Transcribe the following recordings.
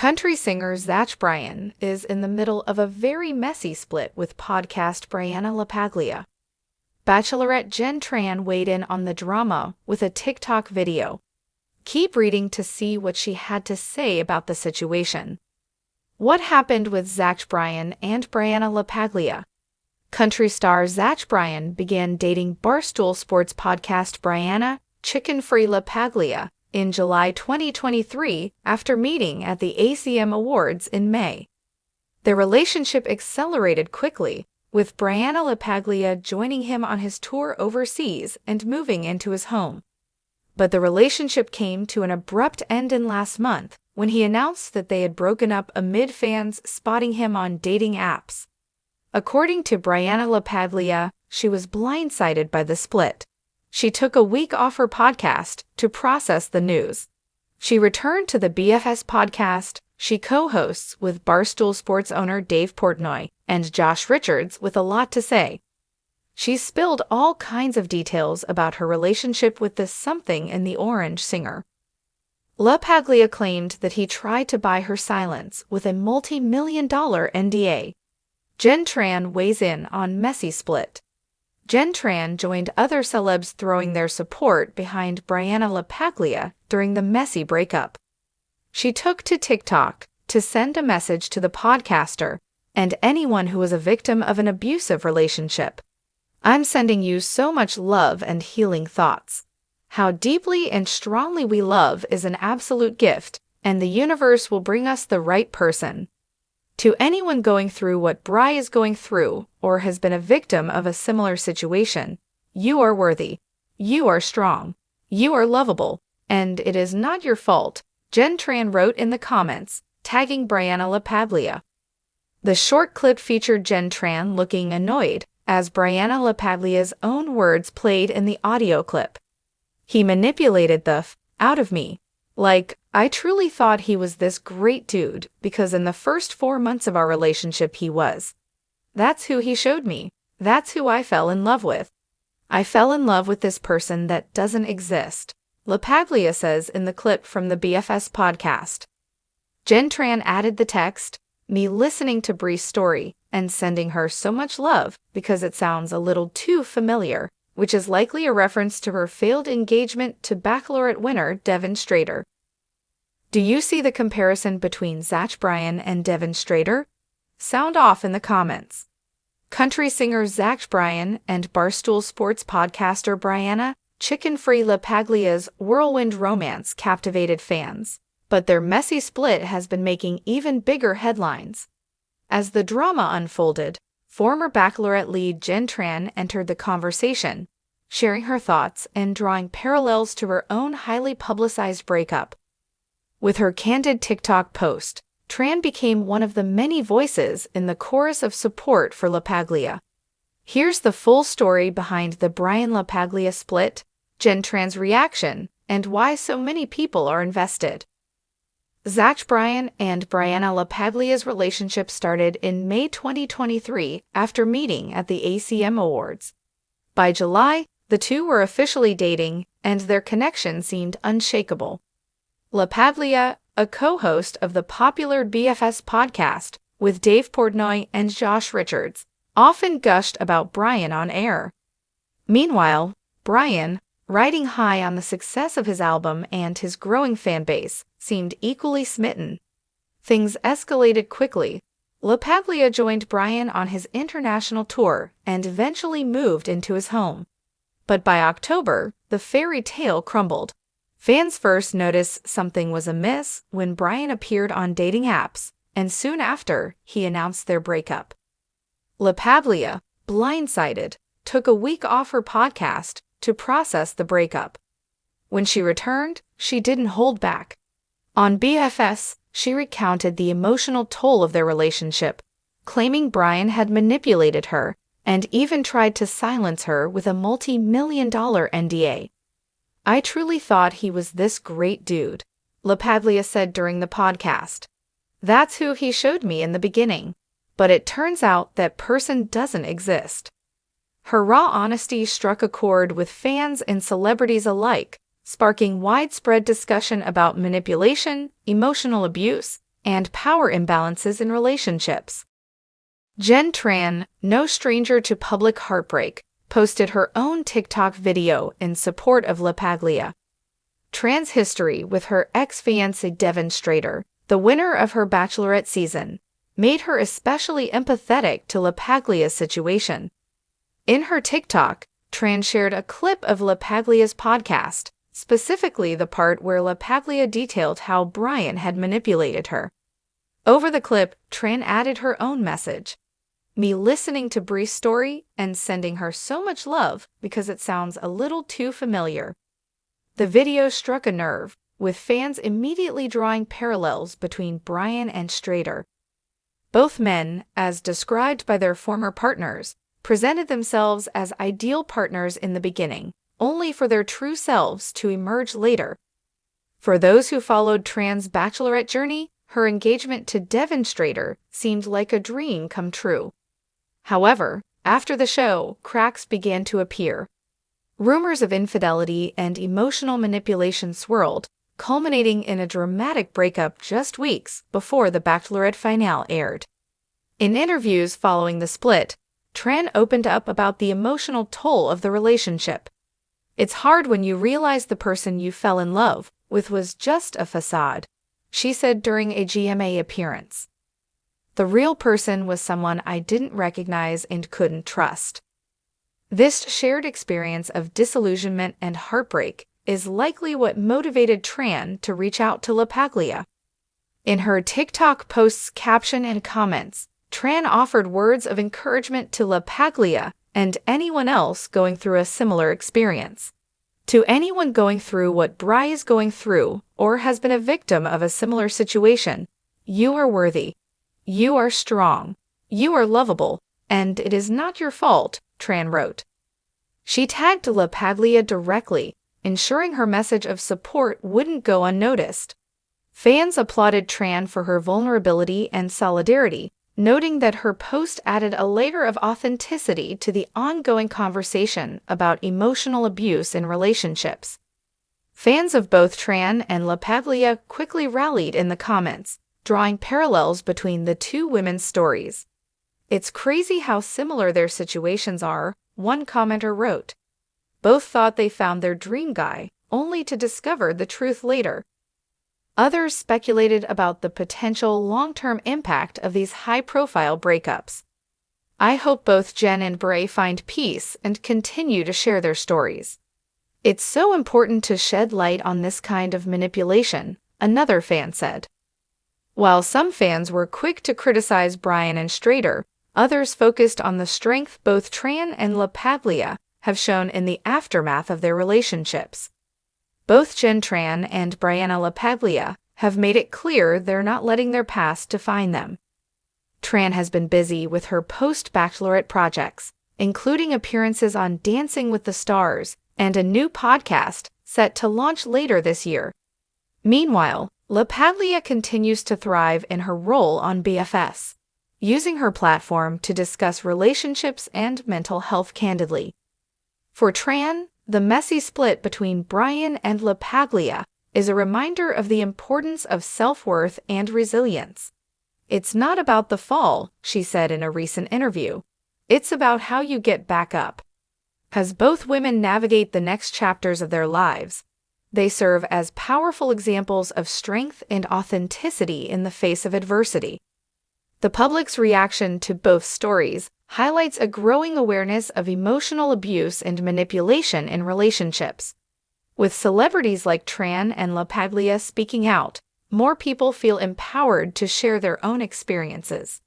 Country singer Zach Bryan is in the middle of a very messy split with podcast Brianna LaPaglia. Bachelorette Jenn Tran weighed in on the drama with a TikTok video. Keep reading to see what she had to say about the situation. What happened with Zach Bryan and Brianna LaPaglia? Country star Zach Bryan began dating Barstool Sports podcast Brianna "Chicken-Free" LaPaglia in July 2023 after meeting at the ACM Awards in May. Their relationship accelerated quickly, with Brianna LaPaglia joining him on his tour overseas and moving into his home. But the relationship came to an abrupt end in last month when he announced that they had broken up amid fans spotting him on dating apps. According to Brianna LaPaglia, she was blindsided by the split. She took a week off her podcast to process the news. She returned to the BFS podcast she co-hosts with Barstool Sports owner Dave Portnoy and Josh Richards with a lot to say. She spilled all kinds of details about her relationship with the something in the orange singer. LaPaglia claimed that he tried to buy her silence with a multi-million-dollar NDA. Jenn Tran weighs in on messy split. Jenn Tran joined other celebs throwing their support behind Brianna LaPaglia during the messy breakup. She took to TikTok to send a message to the podcaster and anyone who was a victim of an abusive relationship. "I'm sending you so much love and healing thoughts. How deeply and strongly we love is an absolute gift, and the universe will bring us the right person. To anyone going through what Bri is going through or has been a victim of a similar situation, you are worthy, you are strong, you are lovable, and it is not your fault," Jenn Tran wrote in the comments, tagging Brianna LaPaglia. The short clip featured Jenn Tran looking annoyed as Brianna LaPaglia's own words played in the audio clip. "He manipulated the f out of me. Like, I truly thought he was this great dude because in the first 4 months of our relationship he was. That's who he showed me. That's who I fell in love with. I fell in love with this person that doesn't exist," LaPaglia says in the clip from the BFS podcast. Jenn Tran added the text, "Me listening to Bri's story and sending her so much love because it sounds a little too familiar," which is likely a reference to her failed engagement to Bachelorette winner Devin Strader. Do you see the comparison between Zach Bryan and Devin Strader? Sound off in the comments. Country singer Zach Bryan and Barstool Sports podcaster Brianna "Chicken-Free" LaPaglia's whirlwind romance captivated fans, but their messy split has been making even bigger headlines. As the drama unfolded, former Bachelorette lead Jenn Tran entered the conversation, sharing her thoughts and drawing parallels to her own highly publicized breakup. With her candid TikTok post, Tran became one of the many voices in the chorus of support for LaPaglia. Here's the full story behind the Brian LaPaglia split, Jenn Tran's reaction, and why so many people are invested. Zach Bryan and Brianna LaPaglia's relationship started in May 2023 after meeting at the ACM Awards. By July, the two were officially dating, and their connection seemed unshakable. LaPaglia, a co-host of the popular BFS podcast with Dave Portnoy and Josh Richards, often gushed about Bryan on air. Meanwhile, Bryan, riding high on the success of his album and his growing fan base, seemed equally smitten. Things escalated quickly. LaPaglia joined Bryan on his international tour and eventually moved into his home. But by October, the fairy tale crumbled. Fans first noticed something was amiss when Bryan appeared on dating apps, and soon after, he announced their breakup. LaPaglia, blindsided, took a week off her podcast to process the breakup. When she returned, she didn't hold back. On BFS, she recounted the emotional toll of their relationship, claiming Bryan had manipulated her and even tried to silence her with a multi-million-dollar NDA. "I truly thought he was this great dude," LaPaglia said during the podcast. "That's who he showed me in the beginning, but it turns out that person doesn't exist." Her raw honesty struck a chord with fans and celebrities alike, sparking widespread discussion about manipulation, emotional abuse, and power imbalances in relationships. Jenn Tran, no stranger to public heartbreak, posted her own TikTok video in support of LaPaglia. Tran's history with her ex-fiancé Devin Strader, the winner of her Bachelorette season, made her especially empathetic to LaPaglia's situation. In her TikTok, Tran shared a clip of LaPaglia's podcast, specifically the part where LaPaglia detailed how Bryan had manipulated her. Over the clip, Tran added her own message. Me listening to Bree's story and sending her so much love because it sounds a little too familiar. The video struck a nerve, with fans immediately drawing parallels between Bryan and Strader. Both men, as described by their former partners, presented themselves as ideal partners in the beginning, only for their true selves to emerge later. For those who followed Tran's Bachelorette journey, her engagement to Devin Strader seemed like a dream come true. However, after the show, cracks began to appear. Rumors of infidelity and emotional manipulation swirled, culminating in a dramatic breakup just weeks before the Bachelorette finale aired. In interviews following the split, Tran opened up about the emotional toll of the relationship. It's hard when you realize the person you fell in love with was just a facade, she said during a GMA appearance. The real person was someone I didn't recognize and couldn't trust. This shared experience of disillusionment and heartbreak is likely what motivated Tran to reach out to LaPaglia. In her TikTok post's caption and comments, Tran offered words of encouragement to LaPaglia and anyone else going through a similar experience. To anyone going through what Bri is going through or has been a victim of a similar situation, you are worthy. You are strong. You are lovable, and it is not your fault, Tran wrote. She tagged LaPaglia directly, ensuring her message of support wouldn't go unnoticed. Fans applauded Tran for her vulnerability and solidarity, noting that her post added a layer of authenticity to the ongoing conversation about emotional abuse in relationships. Fans of both Tran and LaPaglia quickly rallied in the comments, drawing parallels between the two women's stories. It's crazy how similar their situations are, one commenter wrote. Both thought they found their dream guy, only to discover the truth later. Others speculated about the potential long-term impact of these high-profile breakups. I hope both Jenn and Bri find peace and continue to share their stories. It's so important to shed light on this kind of manipulation, another fan said. While some fans were quick to criticize Bryan and Strader, others focused on the strength both Tran and LaPaglia have shown in the aftermath of their relationships. Both Jenn Tran and Brianna LaPaglia have made it clear they're not letting their past define them. Tran has been busy with her post-Bachelorette projects, including appearances on Dancing with the Stars and a new podcast set to launch later this year. Meanwhile, LaPaglia continues to thrive in her role on BFS, using her platform to discuss relationships and mental health candidly. For Tran, the messy split between Bryan and LaPaglia is a reminder of the importance of self-worth and resilience. It's not about the fall, she said in a recent interview. It's about how you get back up. As both women navigate the next chapters of their lives, they serve as powerful examples of strength and authenticity in the face of adversity. The public's reaction to both stories highlights a growing awareness of emotional abuse and manipulation in relationships. With celebrities like Tran and LaPaglia speaking out, more people feel empowered to share their own experiences.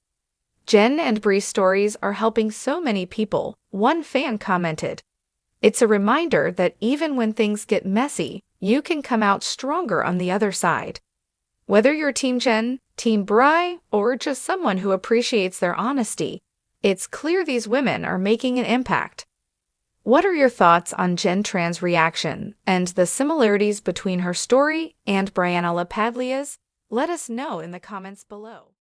Jenn and Bri's stories are helping so many people, one fan commented. It's a reminder that even when things get messy, you can come out stronger on the other side. Whether you're Team Jenn, Team Bri, or just someone who appreciates their honesty, it's clear these women are making an impact. What are your thoughts on Jenn Tran's reaction and the similarities between her story and Brianna LaPaglia's? Let us know in the comments below.